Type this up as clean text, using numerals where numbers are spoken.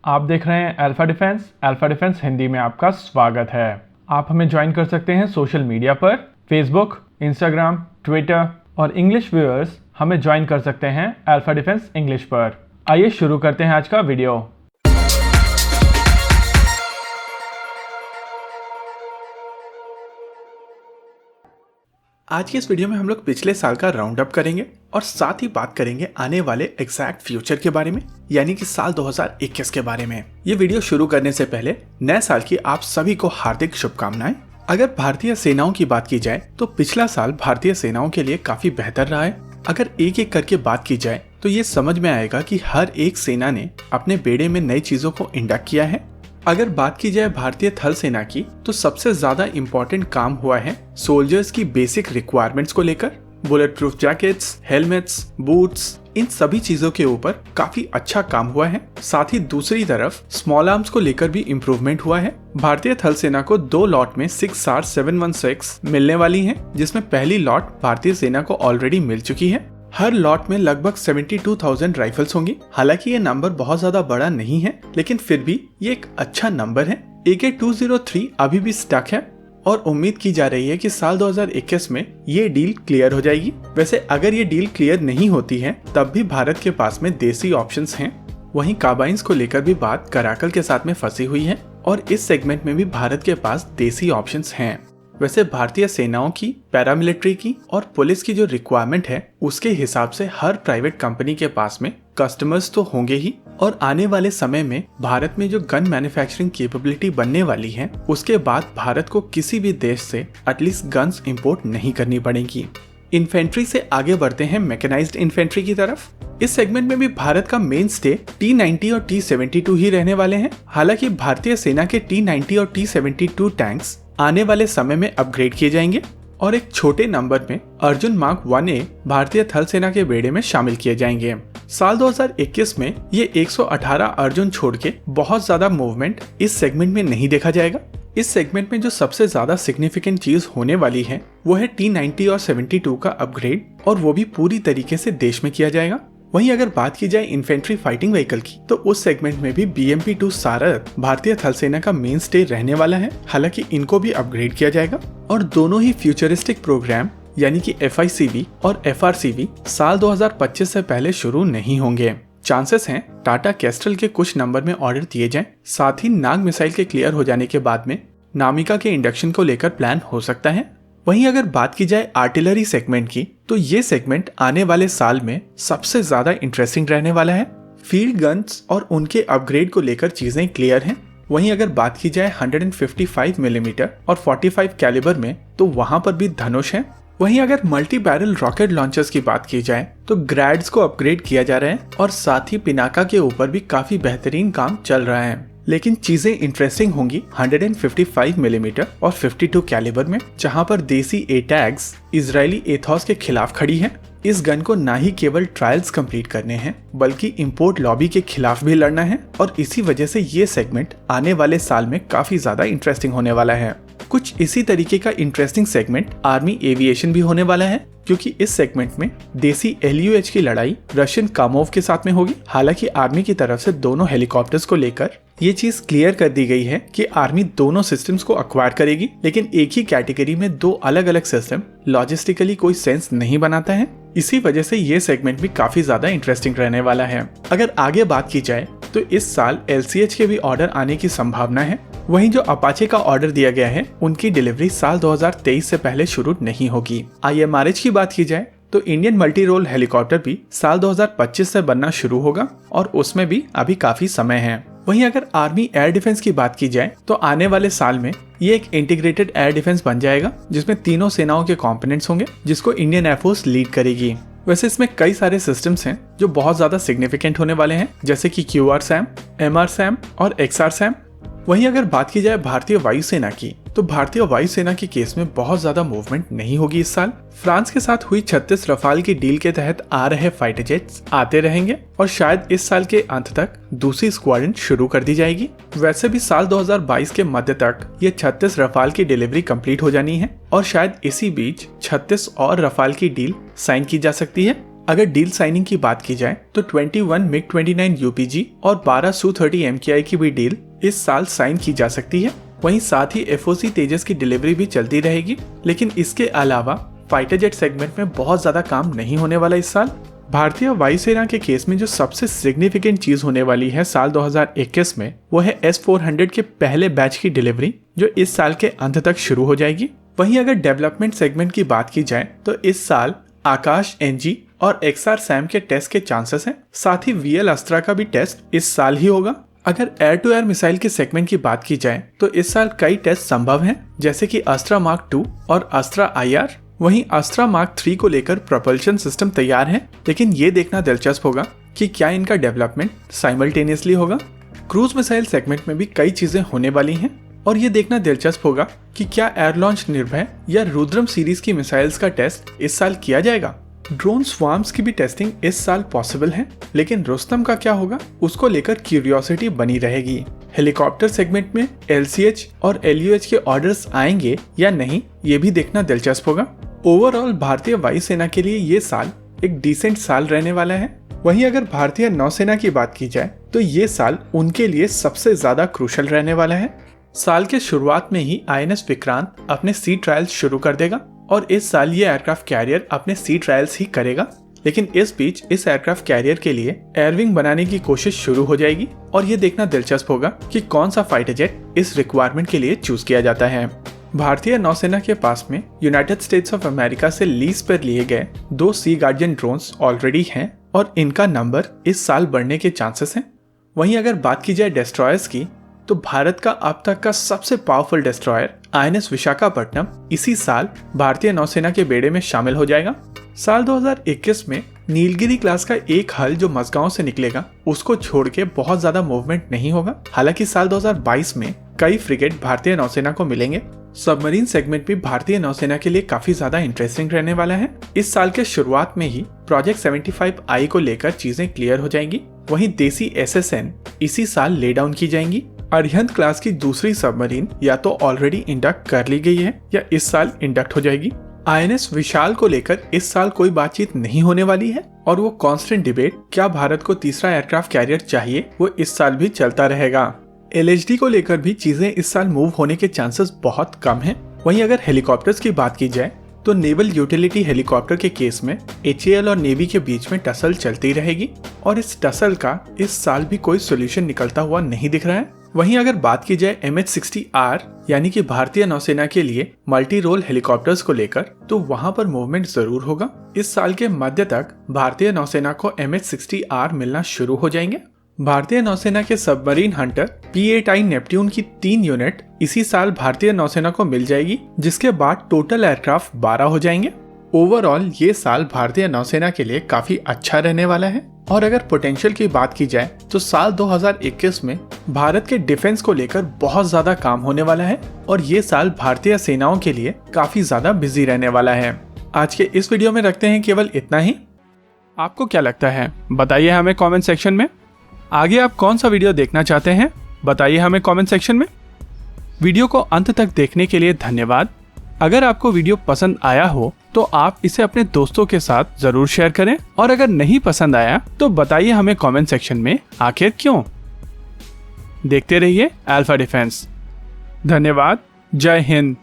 आप देख रहे हैं अल्फा डिफेंस हिंदी में आपका स्वागत है। आप हमें ज्वाइन कर सकते हैं सोशल मीडिया पर, फेसबुक, इंस्टाग्राम, ट्विटर और इंग्लिश व्यूअर्स हमें ज्वाइन कर सकते हैं अल्फा डिफेंस इंग्लिश पर। आइए शुरू करते हैं आज का वीडियो। आज की इस वीडियो में हम लोग पिछले साल का राउंड अप करेंगे और साथ ही बात करेंगे आने वाले एग्जैक्ट फ्यूचर के बारे में, यानी कि साल 2021 के बारे में। ये वीडियो शुरू करने से पहले नए साल की आप सभी को हार्दिक शुभकामनाएं। अगर भारतीय सेनाओं की बात की जाए तो पिछला साल भारतीय सेनाओं के लिए काफी बेहतर रहा है। अगर एक एक करके बात की जाए तो ये समझ में आएगा कि हर एक सेना ने अपने बेड़े में नई चीजों को इंडक्ट किया है। अगर बात की जाए भारतीय थल सेना की तो सबसे ज्यादा इम्पोर्टेंट काम हुआ है सोल्जर्स की बेसिक रिक्वायरमेंट्स को लेकर। Bulletproof jackets, helmets, boots, इन सभी चीजों के ऊपर काफी अच्छा काम हुआ है। साथ ही दूसरी तरफ स्मॉल आर्म्स को लेकर भी इम्प्रूवमेंट हुआ है। भारतीय थल सेना को 2 लॉट में 6R 716 मिलने वाली हैं, जिसमें पहली लॉट भारतीय सेना को ऑलरेडी मिल चुकी है। हर लॉट में लगभग 72,000 राइफल्स होंगी। हालांकि ये नंबर बहुत ज्यादा बड़ा नहीं है, लेकिन फिर भी ये एक अच्छा नंबर है। AK-203 अभी भी स्टक है और उम्मीद की जा रही है कि साल 2021 में ये डील क्लियर हो जाएगी। वैसे अगर ये डील क्लियर नहीं होती है तब भी भारत के पास में देसी ऑप्शंस हैं। वहीं कार्बाइन्स को लेकर भी बात कराकल के साथ में फंसी हुई है और इस सेगमेंट में भी भारत के पास देसी ऑप्शंस हैं। वैसे भारतीय सेनाओं की, पैरामिलिट्री की और पुलिस की जो रिक्वायरमेंट है उसके हिसाब से हर प्राइवेट कंपनी के पास में कस्टमर्स तो होंगे ही, और आने वाले समय में भारत में जो गन मैन्युफैक्चरिंग कैपेबिलिटी बनने वाली है उसके बाद भारत को किसी भी देश से एटलीस्ट गन्स इंपोर्ट नहीं करनी पड़ेगी। इन्फेंट्री से आगे बढ़ते हैं मैकेनाइज्ड इन्फेंट्री की तरफ। इस सेगमेंट में भी भारत का मेन स्टे T-90 और T-72 ही रहने वाले हैं। हालांकि भारतीय सेना के T-90 और T-72 टैंक्स आने वाले समय में अपग्रेड किए जाएंगे और एक छोटे नंबर में अर्जुन मार्क 1A भारतीय थल सेना के बेड़े में शामिल किए जाएंगे। साल 2021 में ये 118 अर्जुन छोड़ के बहुत ज्यादा मूवमेंट इस सेगमेंट में नहीं देखा जाएगा। इस सेगमेंट में जो सबसे ज्यादा सिग्निफिकेंट चीज होने वाली है वो है T-90 और 72 का अपग्रेड, और वो भी पूरी तरीके से देश में किया जाएगा। वहीं अगर बात की जाए इन्फेंट्री फाइटिंग व्हीकल की तो उस सेगमेंट में भी BMP-2 सारथ भारतीय थल सेना का मेन स्टे रहने वाला है। हालांकि इनको भी अपग्रेड किया जाएगा और दोनों ही फ्यूचरिस्टिक प्रोग्राम यानी कि FICV और FRCV साल 2025 से पहले शुरू नहीं होंगे। चांसेस हैं टाटा कैस्ट्रल के कुछ नंबर में ऑर्डर दिए जाएं। साथ ही नाग मिसाइल के क्लियर हो जाने के बाद में नामिका के इंडक्शन को लेकर प्लान हो सकता है। वहीं अगर बात की जाए आर्टिलरी सेगमेंट की तो ये सेगमेंट आने वाले साल में सबसे ज्यादा इंटरेस्टिंग रहने वाला है। फील्ड गन्स और उनके अपग्रेड को लेकर चीजें क्लियर हैं। वहीं अगर बात की जाए 155 मिलीमीटर और 45 कैलिबर में तो वहां पर भी धनुष है। वहीं अगर मल्टी बैरल रॉकेट लॉन्चर्स की बात की जाए तो ग्रैड्स को अपग्रेड किया जा रहा है और साथ ही पिनाका के ऊपर भी काफी बेहतरीन काम चल रहा है। लेकिन चीजें इंटरेस्टिंग होंगी 155 मिलीमीटर और 52 कैलिबर में, जहां पर देसी एटैग्स इजरायली एथॉस के खिलाफ खड़ी है। इस गन को ना ही केवल ट्रायल्स कंप्लीट करने हैं बल्कि इंपोर्ट लॉबी के खिलाफ भी लड़ना है, और इसी वजह से ये सेगमेंट आने वाले साल में काफी ज्यादा इंटरेस्टिंग होने वाला है। कुछ इसी तरीके का इंटरेस्टिंग सेगमेंट आर्मी एविएशन भी होने वाला है, क्योंकि इस सेगमेंट में देसी LUH की लड़ाई रशियन कामोव के साथ में होगी। हालांकि आर्मी की तरफ से दोनों हेलीकॉप्टर्स को लेकर ये चीज क्लियर कर दी गई है कि आर्मी दोनों सिस्टम्स को अक्वायर करेगी, लेकिन एक ही कैटेगरी में 2 अलग अलग सिस्टम लॉजिस्टिकली कोई सेंस नहीं बनाता है। इसी वजह से ये सेगमेंट भी काफी ज्यादा इंटरेस्टिंग रहने वाला है। अगर आगे बात की जाए तो इस साल LCH के भी ऑर्डर आने की संभावना है। वहीं जो अपाचे का ऑर्डर दिया गया है उनकी डिलीवरी साल 2023 से पहले शुरू नहीं होगी। IMRH की बात की जाए तो इंडियन मल्टी रोल हेलीकॉप्टर भी साल 2025 से बनना शुरू होगा और उसमें भी अभी काफी समय है। वहीं अगर आर्मी एयर डिफेंस की बात की जाए तो आने वाले साल में ये एक इंटीग्रेटेड एयर डिफेंस बन जाएगा, जिसमें तीनों सेनाओं के कंपोनेंट्स होंगे, जिसको इंडियन एयरफोर्स लीड करेगी। वैसे इसमें कई सारे सिस्टम्स हैं जो बहुत ज्यादा सिग्निफिकेंट होने वाले हैं, जैसे कि QR-SAM, MR-SAM और XR-SAM। वहीं अगर बात की जाए भारतीय वायुसेना की तो भारतीय वायुसेना के केस में बहुत ज्यादा मूवमेंट नहीं होगी इस साल। फ्रांस के साथ हुई 36 रफाल की डील के तहत आ रहे फाइटर जेट्स आते रहेंगे और शायद इस साल के अंत तक दूसरी स्क्वाड्रन शुरू कर दी जाएगी। वैसे भी साल 2022 के मध्य तक ये 36 रफाल की डिलीवरी कंप्लीट हो जानी है और शायद इसी बीच 36 और रफाल की डील साइन की जा सकती है। अगर डील साइनिंग की बात की जाए तो 21 MiG-29 UPG और 12 Su-30 MKI की भी डील इस साल साइन की जा सकती है। वहीं साथ ही FOC तेजस की डिलीवरी भी चलती रहेगी, लेकिन इसके अलावा फाइटर जेट सेगमेंट में बहुत ज्यादा काम नहीं होने वाला इस साल। भारतीय वायुसेना के केस में जो सबसे सिग्निफिकेंट चीज होने वाली है साल 2021 में, वो है S-400 के पहले बैच की डिलीवरी, जो इस साल के अंत तक शुरू हो जाएगी। वहीं अगर डेवलपमेंट सेगमेंट की बात की जाए तो इस साल आकाश NG और XR-SAM के टेस्ट के चांसेस हैं। साथ ही VL अस्त्रा का भी टेस्ट इस साल ही होगा। अगर एयर टू एयर मिसाइल के सेगमेंट की बात की जाए तो इस साल कई टेस्ट संभव हैं, जैसे कि अस्त्रा मार्क 2 और अस्त्रा IR। वहीं अस्त्रा मार्क 3 को लेकर प्रोपल्शन सिस्टम तैयार है, लेकिन ये देखना दिलचस्प होगा कि क्या इनका डेवलपमेंट साइमल्टेनियसली होगा। क्रूज मिसाइल सेगमेंट में भी कई चीजें होने वाली हैं और ये देखना दिलचस्प होगा कि क्या एयर लॉन्च निर्भय या रुद्रम सीरीज की मिसाइल्स का टेस्ट इस साल किया जाएगा। ड्रोन स्वार्म्स की भी टेस्टिंग इस साल पॉसिबल है, लेकिन रुस्तम का क्या होगा उसको लेकर क्यूरियोसिटी बनी रहेगी। हेलीकॉप्टर सेगमेंट में LCH और LUH के ऑर्डर्स आएंगे या नहीं, ये भी देखना दिलचस्प होगा। ओवरऑल भारतीय वायुसेना के लिए ये साल एक डिसेंट साल रहने वाला है। वहीं अगर भारतीय नौसेना की बात की जाए तो ये साल उनके लिए सबसे ज्यादा क्रूशल रहने वाला है। साल के शुरुआत में ही INS विक्रांत अपने सी ट्रायल्स शुरू कर देगा और इस साल ये एयरक्राफ्ट कैरियर अपने सी ट्रायल्स ही करेगा, लेकिन इस बीच इस एयरक्राफ्ट कैरियर के लिए एयरविंग बनाने की कोशिश शुरू हो जाएगी और ये देखना दिलचस्प होगा कि कौन सा फाइटर जेट इस रिक्वायरमेंट के लिए चूज किया जाता है। भारतीय नौसेना के पास में यूनाइटेड स्टेट्स ऑफ अमेरिका से लीज पर लिए गए 2 सी गार्डियन ड्रोन्स ऑलरेडी हैं और इनका नंबर इस साल बढ़ने के चांसेस हैं। वहीं अगर बात की जाए डिस्ट्रॉयर्स की, तो भारत का अब तक का सबसे पावरफुल डिस्ट्रॉयर INS विशाखापट्टनम इसी साल भारतीय नौसेना के बेड़े में शामिल हो जाएगा। साल 2021 में नीलगिरी क्लास का एक हल जो मजगांव से निकलेगा उसको छोड़ के बहुत ज्यादा मूवमेंट नहीं होगा। हालांकि साल 2022 में कई फ्रिगेट भारतीय नौसेना को मिलेंगे। सबमरीन सेगमेंट भी भारतीय नौसेना के लिए काफी ज्यादा इंटरेस्टिंग रहने वाला है। इस साल के शुरुआत में ही प्रोजेक्ट 75I को लेकर चीजें क्लियर हो जाएंगी। वहीं देसी SSN इसी साल ले डाउन की जाएंगी। अरिहंत क्लास की दूसरी सबमरीन या तो ऑलरेडी इंडक्ट कर ली गई है या इस साल इंडक्ट हो जाएगी। INS विशाल को लेकर इस साल कोई बातचीत नहीं होने वाली है और वो कांस्टेंट डिबेट क्या भारत को तीसरा एयरक्राफ्ट कैरियर चाहिए वो इस साल भी चलता रहेगा। LHD को लेकर भी चीजें इस साल मूव होने के चांसेस बहुत कम हैं। वहीं अगर हेलीकॉप्टर्स की बात की जाए तो नेवल यूटिलिटी हेलीकॉप्टर के केस में HAL और नेवी के बीच में टसल चलती रहेगी और इस टसल का इस साल भी कोई सोल्यूशन निकलता हुआ नहीं दिख रहा है। वहीं अगर बात की जाए MH-60R यानी कि भारतीय नौसेना के लिए मल्टी रोल हेलीकॉप्टर्स को लेकर, तो वहां पर मूवमेंट जरूर होगा। इस साल के मध्य तक भारतीय नौसेना को MH-60R मिलना शुरू हो जाएंगे। भारतीय नौसेना के सबमरीन हंटर P-8I नेपट्यून की 3 यूनिट इसी साल भारतीय नौसेना को मिल जाएगी, जिसके बाद टोटल एयरक्राफ्ट 12 हो जाएंगे। ओवरऑल ये साल भारतीय नौसेना के लिए काफी अच्छा रहने वाला है। और अगर पोटेंशियल की बात की जाए तो साल 2021 में भारत के डिफेंस को लेकर बहुत ज्यादा काम होने वाला है और ये साल भारतीय सेनाओं के लिए काफी ज्यादा बिजी रहने वाला है। आज के इस वीडियो में रखते हैं केवल इतना ही। आपको क्या लगता है बताइए हमें कमेंट सेक्शन में। आगे आप कौन सा वीडियो देखना चाहते हैं बताइए हमें कमेंट सेक्शन में। वीडियो को अंत तक देखने के लिए धन्यवाद। अगर आपको वीडियो पसंद आया हो तो आप इसे अपने दोस्तों के साथ जरूर शेयर करें और अगर नहीं पसंद आया तो बताइए हमें कमेंट सेक्शन में आखिर क्यों। देखते रहिए अल्फा डिफेंस। धन्यवाद। जय हिंद।